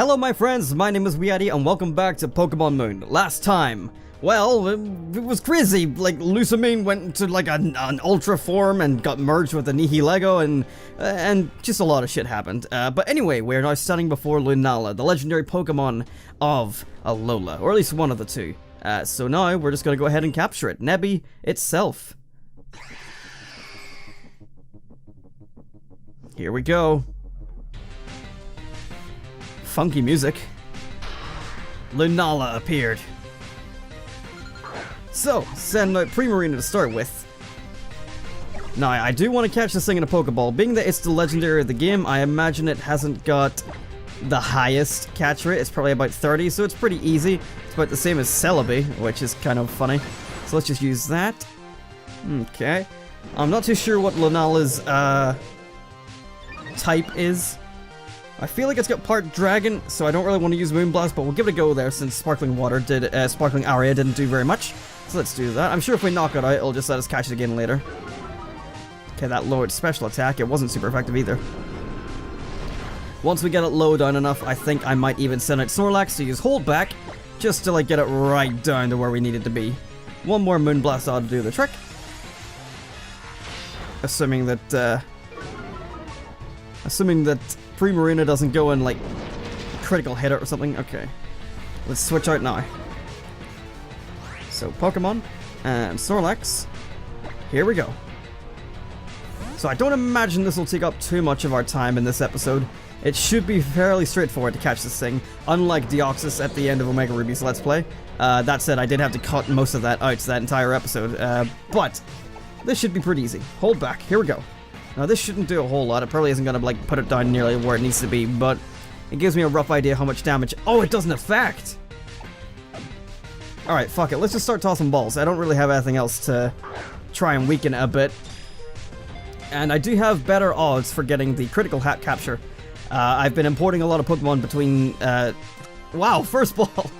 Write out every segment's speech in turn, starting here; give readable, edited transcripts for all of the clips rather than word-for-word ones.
Hello my friends, my name is WeeAddy and welcome back to Pokemon Moon. Last time, well, it was crazy. Like, Lusamine went into like an Ultra form and got merged with the Nihilego and just a lot of shit happened. But anyway, we're now standing before Lunala, the legendary Pokemon of Alola, or at least one of the two. So now we're just gonna go ahead and capture it, Nebby itself. Here we go. Funky music. Lunala appeared. So, send out Primarina to start with. Now, I do want to catch this thing in a Pokeball. Being that it's the legendary of the game, I imagine it hasn't got the highest catch rate. It's probably about 30, so it's pretty easy. It's about the same as Celebi, which is kind of funny. So let's just use that. Okay. I'm not too sure what Lunala's type is. I feel like it's got part dragon, so I don't really want to use Moonblast, but we'll give it a go there since Sparkling Aria didn't do very much. So let's do that. I'm sure if we knock it out, it'll just let us catch it again later. Okay, that lowered special attack. It wasn't super effective either. Once we get it low down enough, I think I might even send out Snorlax to use Hold Back, just to like get it right down to where we need it to be. One more Moonblast ought to do the trick. Assuming that Primarina doesn't go and like critical hit it or something. Okay, let's switch out now. So Pokemon and Snorlax. Here we go. So I don't imagine this will take up too much of our time in this episode. It should be fairly straightforward to catch this thing, unlike Deoxys at the end of Omega Ruby's Let's Play. That said, I did have to cut most of that out to that entire episode, but this should be pretty easy. Hold back. Here we go. Now this shouldn't do a whole lot. It probably isn't gonna like put it down nearly where it needs to be, but it gives me a rough idea how much damage. Oh, it doesn't affect! Alright, fuck it. Let's just start tossing balls. I don't really have anything else to try and weaken it a bit. And I do have better odds for getting the critical hat capture. I've been importing a lot of Pokemon between, wow, first ball!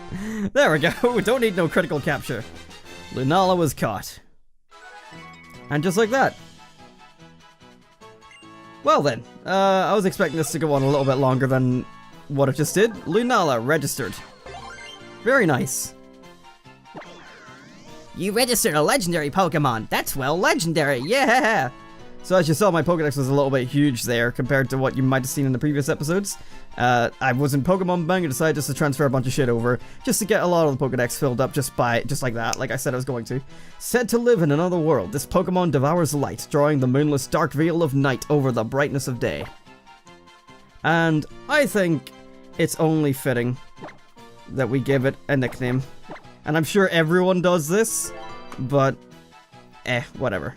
There we go, don't need no critical capture. Lunala was caught. And just like that. Well then, I was expecting this to go on a little bit longer than what it just did. Lunala registered. Very nice. You registered a legendary Pokemon. That's well legendary, yeah! So as you saw, my Pokedex was a little bit huge there compared to what you might have seen in the previous episodes. I was in Pokemon Bank and decided just to transfer a bunch of shit over, just to get a lot of the Pokedex filled up just like that, like I said I was going to. Said to live in another world, this Pokemon devours light, drawing the moonless dark veil of night over the brightness of day. And I think it's only fitting that we give it a nickname. And I'm sure everyone does this, but whatever.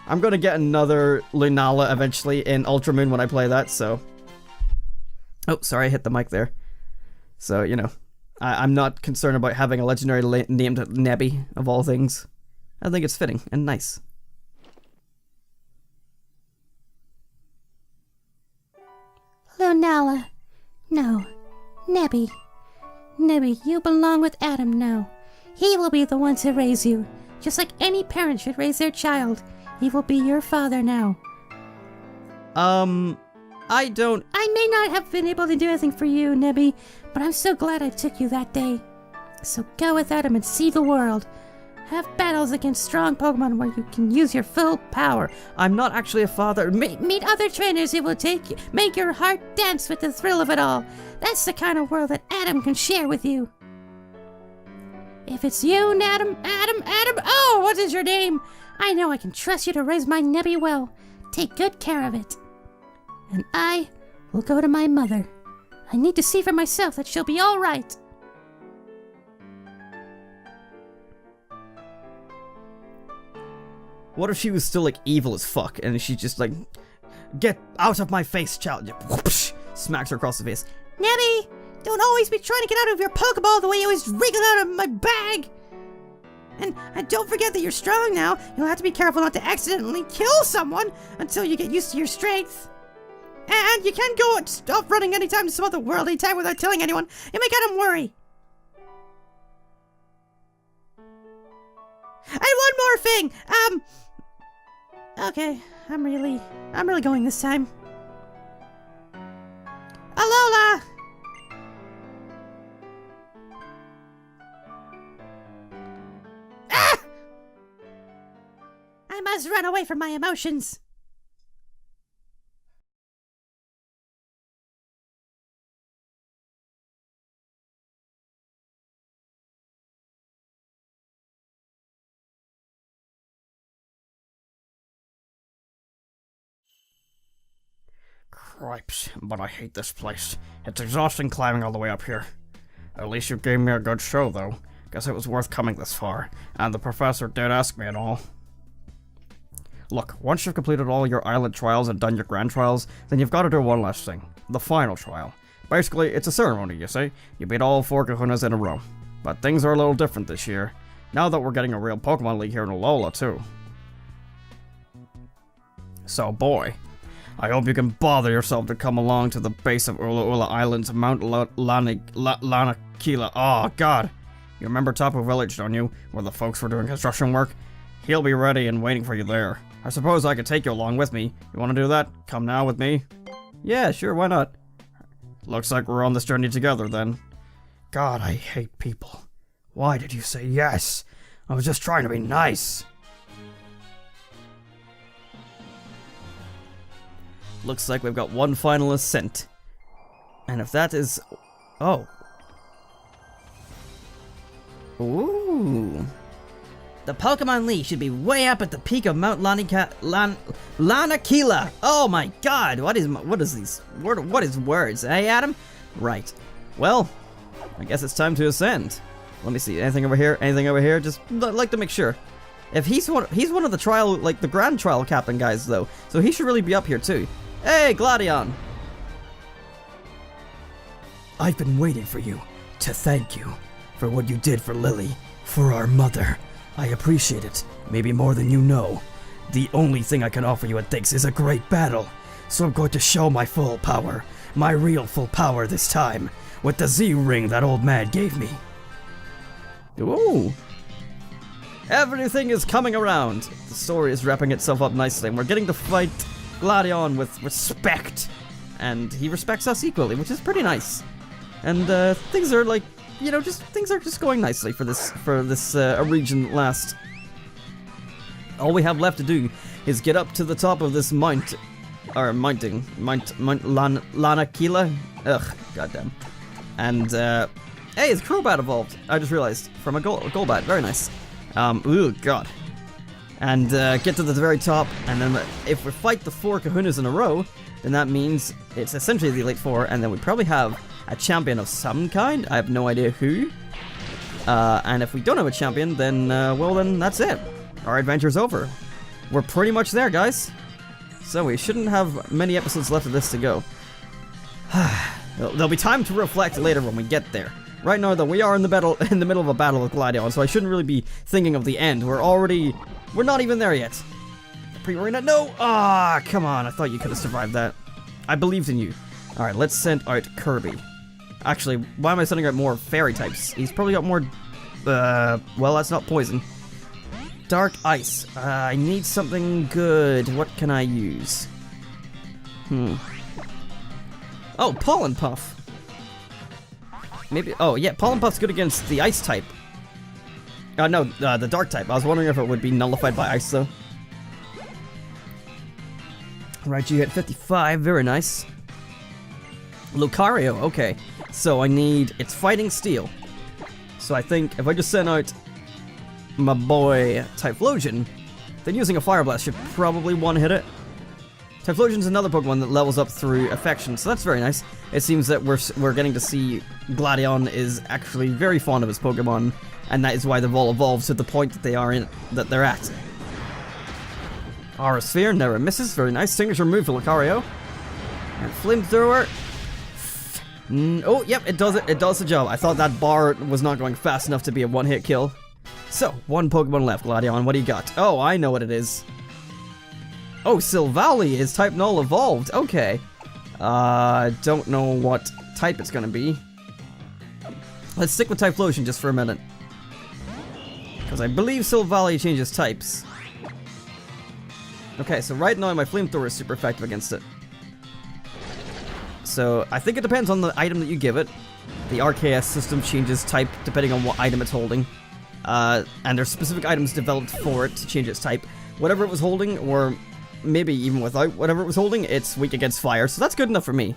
I'm gonna get another Lunala eventually in Ultra Moon when I play that, so... Oh, sorry, I hit the mic there. So, you know, I'm not concerned about having a legendary named Nebby, of all things. I think it's fitting and nice. Lunala. No. Nebby. Nebby, you belong with Adam now. He will be the one to raise you, just like any parent should raise their child. He will be your father now. I may not have been able to do anything for you, Nebby, but I'm so glad I took you that day. So go with Adam and see the world. Have battles against strong Pokemon where you can use your full power. I'm not actually a father. Meet other trainers who will make your heart dance with the thrill of it all. That's the kind of world that Adam can share with you. If it's you, Adam, oh, what is your name? I know I can trust you to raise my Nebby well. Take good care of it. And I will go to my mother. I need to see for myself that she'll be all right. What if she was still like evil as fuck and she's just like, get out of my face, child. Whoosh, smacks her across the face. Nebby, don't always be trying to get out of your Pokeball the way you always wriggle out of my bag. And don't forget that you're strong now. You'll have to be careful not to accidentally kill someone until you get used to your strength. And you can't go off running anytime to some other world anytime without telling anyone. You make Adam worry. And one more thing. Okay, I'm really going this time. Alola! just run away from my emotions. Cripes, but I hate this place. It's exhausting climbing all the way up here. At least you gave me a good show, though. Guess it was worth coming this far, and the professor did ask me and all. Look, once you've completed all your island trials and done your grand trials, then you've got to do one last thing. The final trial. Basically, it's a ceremony, you see. You beat all 4 kahunas in a row. But things are a little different this year. Now that we're getting a real Pokémon League here in Alola, too. So, boy, I hope you can bother yourself to come along to the base of Ula Island's Mount Lanakila. Oh, God. You remember Tapu Village, don't you? Where the folks were doing construction work? He'll be ready and waiting for you there. I suppose I could take you along with me. You want to do that? Come now with me? Yeah, sure, why not? Looks like we're on this journey together, then. God, I hate people. Why did you say yes? I was just trying to be nice. Looks like we've got one final ascent. And if that is... Oh. Ooh. The Pokémon League should be way up at the peak of Mount Lanakila. Oh my god, what is words, eh, Adam? Right. Well, I guess it's time to ascend. Let me see, anything over here? Anything over here? Just like to make sure. If he's one of the trial, like the grand trial captain guys though, so he should really be up here too. Hey, Gladion! I've been waiting for you, to thank you, for what you did for Lily, for our mother. I appreciate it, maybe more than you know. The only thing I can offer you at this is a great battle, so I'm going to show my full power, my real full power this time, with the Z-ring that old man gave me. Ooh. Everything is coming around. The story is wrapping itself up nicely, and we're getting to fight Gladion with respect, and he respects us equally, which is pretty nice. And things are like, you know, things are just going nicely for this region last. All we have left to do is get up to the top of this Mount Lanakila. Ugh, goddamn. And hey, it's Crobat evolved. I just realized from a Golbat, very nice. Ooh, god. And get to the very top, and then if we fight the 4 kahunas in a row, then that means it's essentially the Elite Four, and then we probably have a champion of some kind. I have no idea who. And if we don't have a champion, then, well, then that's it. Our adventure's over. We're pretty much there, guys. So we shouldn't have many episodes left of this to go. There'll be time to reflect later when we get there. Right now, though, we are in the middle of a battle with Gladion, so I shouldn't really be thinking of the end. We're not even there yet. Primarina, no! Ah, come on, I thought you could have survived that. I believed in you. Alright, let's send out Kirby. Actually, why am I sending out more fairy types? He's probably got more, well, that's not poison. Dark Ice. I need something good. What can I use? Oh, Pollen Puff. Maybe, oh yeah, Pollen Puff's good against the Ice type. No, the Dark type. I was wondering if it would be nullified by Ice, though. Right, you hit 55, very nice. Lucario, okay. So I need, it's Fighting Steel. So I think if I just send out my boy Typhlosion, then using a Fire Blast should probably one-hit it. Typhlosion's another Pokemon that levels up through Affection, so that's very nice. It seems that we're getting to see Gladion is actually very fond of his Pokemon, and that is why they've all evolved to the point that they're at. Aura Sphere never misses, very nice. Signature move for Lucario. And Flamethrower. Oh, yep, it does it. It does the job. I thought that bar was not going fast enough to be a one-hit kill. So, one Pokemon left, Gladion. What do you got? Oh, I know what it is. Oh, Silvally is type null evolved. Okay. Don't know what type it's gonna be. Let's stick with Typhlosion just for a minute. Because I believe Silvally changes types. Okay, so right now my Flamethrower is super effective against it. So, I think it depends on the item that you give it. The RKS system changes type depending on what item it's holding. And there's specific items developed for it to change its type. whatever it was holding, or maybe even without whatever it was holding, it's weak against fire, so that's good enough for me.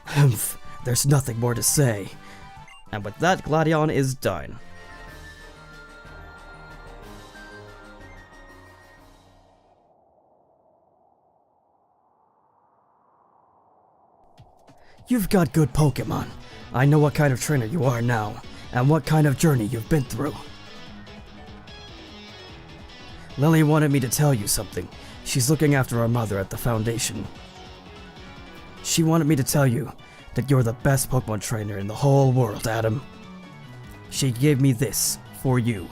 Humph, there's nothing more to say. And with that, Gladion is down. You've got good Pokemon. I know what kind of trainer you are now, and what kind of journey you've been through. Lily wanted me to tell you something. She's looking after our mother at the Foundation. She wanted me to tell you that you're the best Pokemon trainer in the whole world, Adam. She gave me this for you.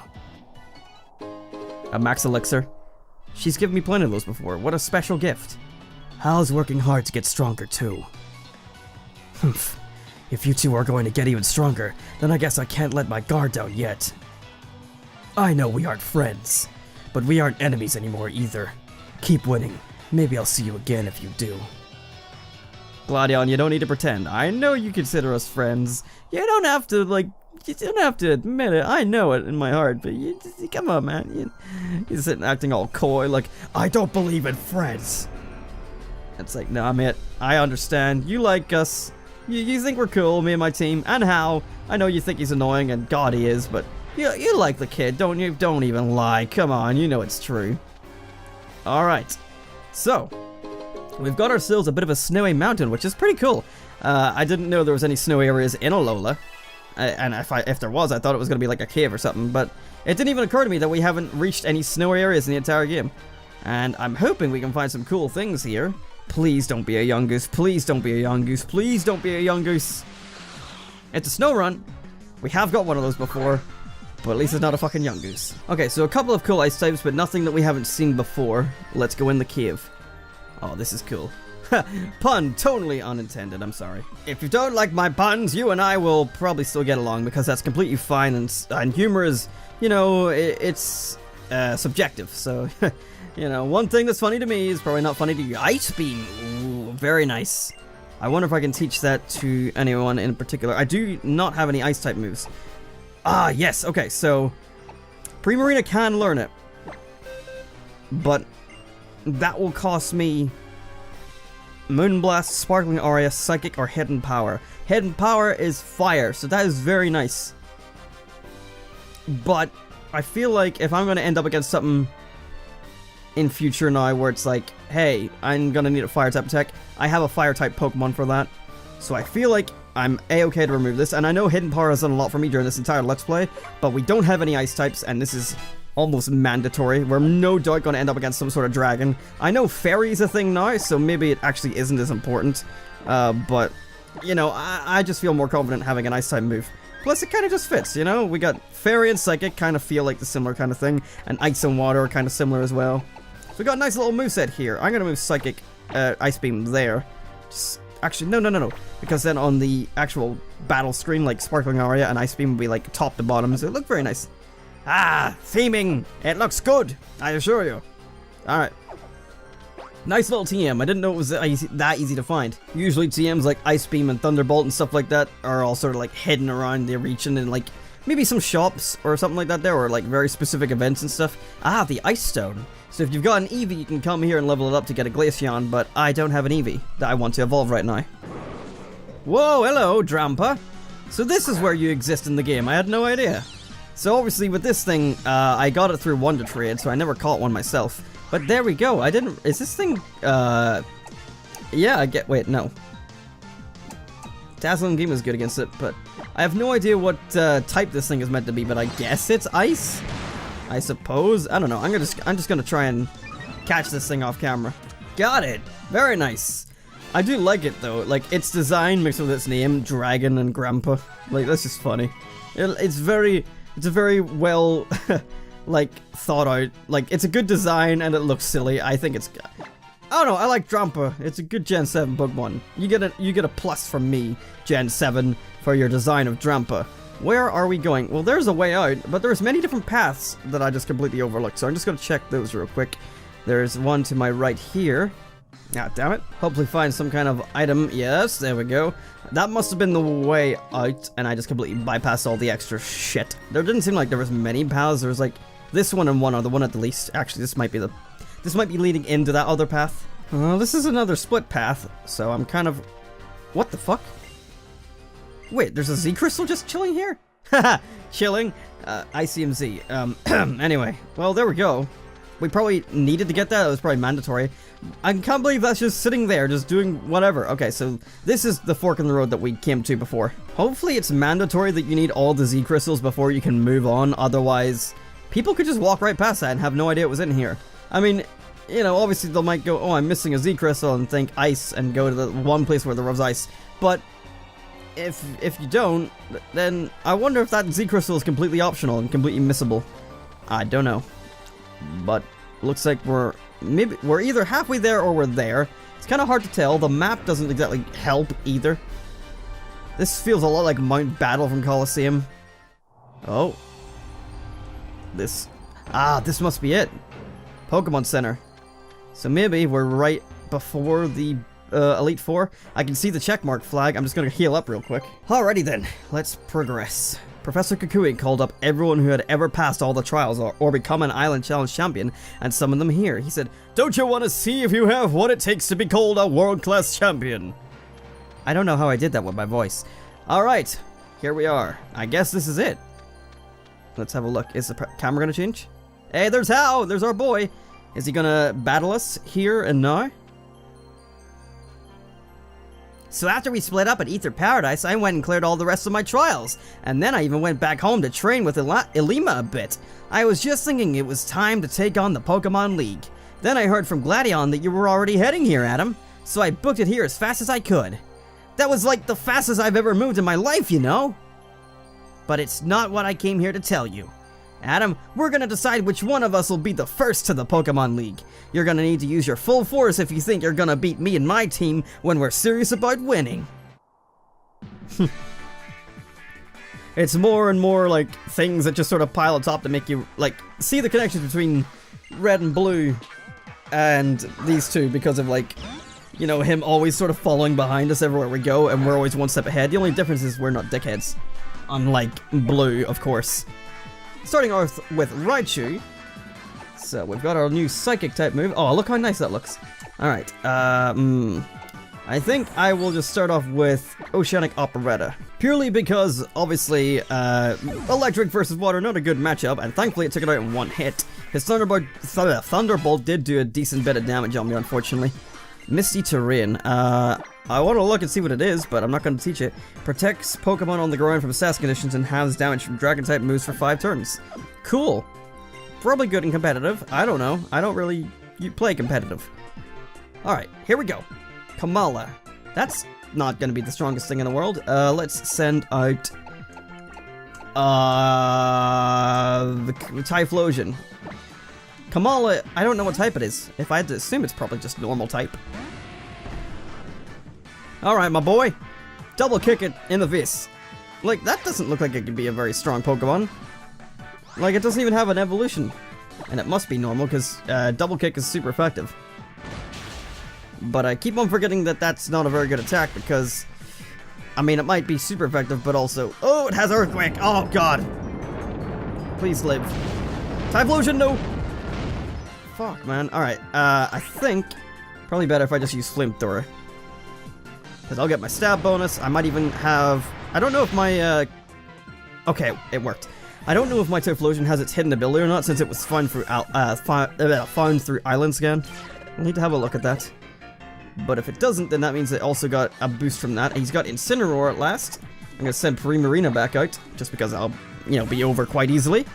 A Max Elixir. She's given me plenty of those before. What a special gift. Hal's working hard to get stronger too. Humph. If you two are going to get even stronger, then I guess I can't let my guard down yet. I know we aren't friends, but we aren't enemies anymore either. Keep winning. Maybe I'll see you again if you do. Gladion, you don't need to pretend. I know you consider us friends. You don't have to, like, you don't have to admit it. I know it in my heart, but you just, come on, man. You're sitting acting all coy, like, I don't believe in friends. It's like, nah, mate, I understand. You like us. You think we're cool, me and my team, and Hal. I know you think he's annoying, and God, he is, but you like the kid, don't you? Don't even lie. Come on, you know it's true. Alright, so we've got ourselves a bit of a snowy mountain, which is pretty cool. I didn't know there was any snowy areas in Alola, and if there was, I thought it was going to be like a cave or something, but it didn't even occur to me that we haven't reached any snowy areas in the entire game. And I'm hoping we can find some cool things here. Please don't be a young goose. Please don't be a young goose. Please don't be a young goose. It's a snow run. We have got one of those before, but at least it's not a fucking young goose. Okay, so a couple of cool ice types, but nothing that we haven't seen before. Let's go in the cave. Oh, this is cool. Pun totally unintended, I'm sorry. If you don't like my puns, you and I will probably still get along, because that's completely fine, and humor is, you know, it's subjective, so... You know, one thing that's funny to me is probably not funny to you. Ice Beam! Ooh, very nice. I wonder if I can teach that to anyone in particular. I do not have any Ice-type moves. Ah, yes, okay, so... Primarina can learn it. But that will cost me... Moonblast, Sparkling Aria, Psychic, or Hidden Power. Hidden Power is fire, so that is very nice. But I feel like if I'm going to end up against something... in future now where it's like, hey, I'm gonna need a fire type attack. I have a fire type Pokemon for that. So I feel like I'm a-okay to remove this. And I know Hidden Power has done a lot for me during this entire Let's Play, but we don't have any ice types, and this is almost mandatory. We're no doubt gonna end up against some sort of dragon. I know Fairy's a thing now, so maybe it actually isn't as important. But, you know, I just feel more confident having an ice type move. Plus, it kind of just fits, you know? We got Fairy and Psychic kind of feel like the similar kind of thing, and Ice and Water are kind of similar as well. So we got a nice little moveset here. I'm gonna move Psychic, Ice Beam there. Just, actually, no. Because then on the actual battle screen, like Sparkling Aria and Ice Beam would be like top to bottom, so it looked very nice. Ah, theming! It looks good, I assure you. Alright. Nice little TM. I didn't know it was that easy to find. Usually TMs like Ice Beam and Thunderbolt and stuff like that are all sort of like hidden around the region and like maybe some shops or something like that there, or like very specific events and stuff. Ah, the Ice Stone. So if you've got an Eevee, you can come here and level it up to get a Glaceon, but I don't have an Eevee that I want to evolve right now. Whoa, hello, Drampa. So this is where you exist in the game. I had no idea. So obviously with this thing, I got it through Wonder Trade, so I never caught one myself. But there we go. I didn't... Is this thing... Yeah, I get... Wait, no. Dazzling Beam is good against it, but... I have no idea what type this thing is meant to be, but I guess it's Ice? I suppose? I don't know. I'm just gonna try and catch this thing off camera. Got it! Very nice. I do like it, though. Like, its design mixed with its name, Dragon and Grandpa. Like, that's just funny. It's a very well... like, thought out. Like, it's a good design and it looks silly. I think it's... I don't know, I like Drampa. It's a good Gen 7 Pokemon. You get a plus from me, Gen 7, for your design of Drampa. Where are we going? Well, there's a way out, but there's many different paths that I just completely overlooked, so I'm just gonna check those real quick. There's one to my right here. Ah, damn it. Hopefully find some kind of item. Yes, there we go. That must have been the way out, and I just completely bypassed all the extra shit. There didn't seem like there was many paths. There was like this one and one other one at the least. Actually, this might be the This might be leading into that other path. This is another split path, so I'm kind of... What the fuck? Wait, there's a Z crystal just chilling here? Haha, chilling? ICMZ. Anyway, well, there we go. We probably needed to get that. It was probably mandatory. I can't believe that's just sitting there, just doing whatever. Okay, so this is the fork in the road that we came to before. Hopefully it's mandatory that you need all the Z crystals before you can move on. Otherwise, people could just walk right past that and have no idea it was in here. I mean, you know, obviously they might go, oh, I'm missing a Z crystal, and think ice and go to the one place where there was ice. But if you don't, then I wonder if that Z crystal is completely optional and completely missable. I don't know. But looks like we're either halfway there or we're there. It's kind of hard to tell. The map doesn't exactly help either. This feels a lot like Mount Battle from Colosseum. Oh. This must be it. Pokemon Center. So maybe we're right before the Elite Four. I can see the checkmark flag. I'm just gonna heal up real quick. Alrighty then, let's progress. Professor Kukui called up everyone who had ever passed all the trials or become an Island Challenge champion and summoned them here. He said, "Don't you want to see if you have what it takes to be called a world-class champion?" I don't know how I did that with my voice. Alright, here we are. I guess this is it. Let's have a look. Is the camera gonna change? Hey, there's Hao! There's our boy! Is he gonna battle us here and now? So after we split up at Ether Paradise, I went and cleared all the rest of my trials. And then I even went back home to train with Ilima a bit. I was just thinking it was time to take on the Pokémon League. Then I heard from Gladion that you were already heading here, Adam. So I booked it here as fast as I could. That was like the fastest I've ever moved in my life, you know? But it's not what I came here to tell you. Adam, we're gonna decide which one of us will be the first to the Pokémon League. You're gonna need to use your full force if you think you're gonna beat me and my team when we're serious about winning. It's more and more like things that just sort of pile on top to make you like see the connections between red and blue and these two because of like, you know, him always sort of following behind us everywhere we go and we're always one step ahead. The only difference is we're not dickheads. Unlike blue, of course. Starting off with Raichu. So we've got our new psychic type move. Oh, look how nice that looks. Alright, I think I will just start off with Oceanic Operetta. Purely because, obviously, electric versus water, not a good matchup, and thankfully it took it out in one hit. His Thunderbolt did do a decent bit of damage on me, unfortunately. Misty Terrain. I want to look and see what it is, but I'm not going to teach it. Protects Pokemon on the ground from sass conditions and halves damage from Dragon-type moves for 5 turns. Cool. Probably good and competitive. I don't know. I don't really play competitive. Alright, here we go. Kamala. That's not going to be the strongest thing in the world. Let's send out... the Typhlosion. Kamala, I don't know what type it is. If I had to assume, it's probably just normal type. Alright, my boy. Double kick it in the face. Like, that doesn't look like it could be a very strong Pokemon. Like, it doesn't even have an evolution. And it must be normal, because double kick is super effective. But I keep on forgetting that that's not a very good attack, because... I mean, it might be super effective, but also... Oh, it has Earthquake! Oh, God! Please live. Typhlosion, no! Fuck, man. Alright, I think... Probably better if I just use Flamethrower. Because I'll get my stab bonus. I might even have... I don't know if my... Okay, it worked. I don't know if my Typhlosion has its hidden ability or not, since it was found through found through Island Scan. I'll need to have a look at that. But if it doesn't, then that means it also got a boost from that. He's got Incineroar at last. I'm going to send Primarina back out, just because I'll, you know, be over quite easily.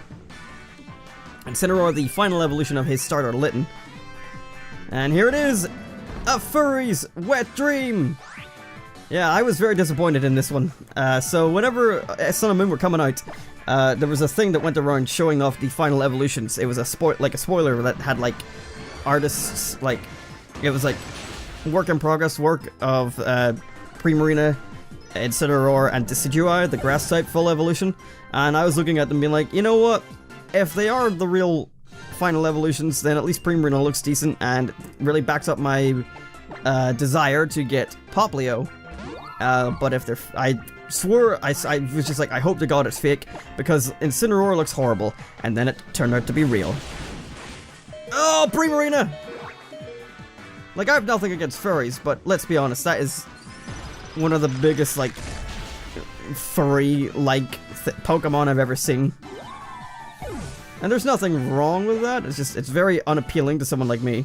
Incineroar, the final evolution of his starter Litten. And here it is! A Furry's Wet Dream! Yeah, I was very disappointed in this one. So whenever Sun and Moon were coming out, there was a thing that went around showing off the final evolutions. It was a spoiler that had like artists, like it was like work in progress work of Primarina, Incineroar, and Decidueye, the grass type full evolution. And I was looking at them being like, you know what? If they are the real final evolutions, then at least Primarina looks decent and really backs up my desire to get Poplio. But if they're... I swore... I was just like, I hope to God it's fake, because Incineroar looks horrible, and then it turned out to be real. Oh, Primarina! Like, I have nothing against furries, but let's be honest, that is one of the biggest, like, furry-like Pokemon I've ever seen. And there's nothing wrong with that, it's just, it's very unappealing to someone like me.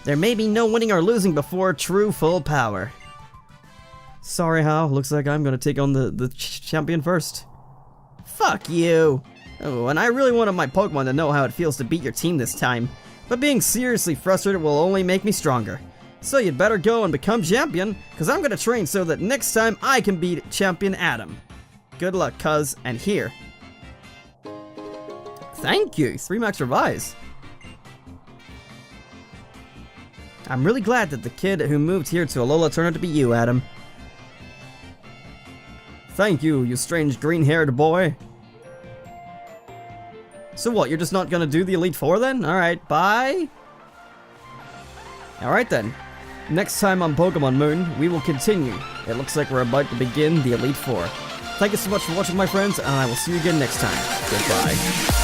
There may be no winning or losing before true full power. Sorry, Hal, looks like I'm gonna take on the champion first. Fuck you! Oh, and I really wanted my Pokemon to know how it feels to beat your team this time. But being seriously frustrated will only make me stronger. So you'd better go and become champion, because I'm gonna train so that next time I can beat Champion Adam. Good luck, cuz, and here. Thank you, 3 max revise. I'm really glad that the kid who moved here to Alola turned out to be you, Adam. Thank you, you strange green-haired boy. So what, you're just not gonna do the Elite Four then? Alright, bye. Alright then. Next time on Pokemon Moon, we will continue. It looks like we're about to begin the Elite Four. Thank you so much for watching, my friends, and I will see you again next time. Goodbye.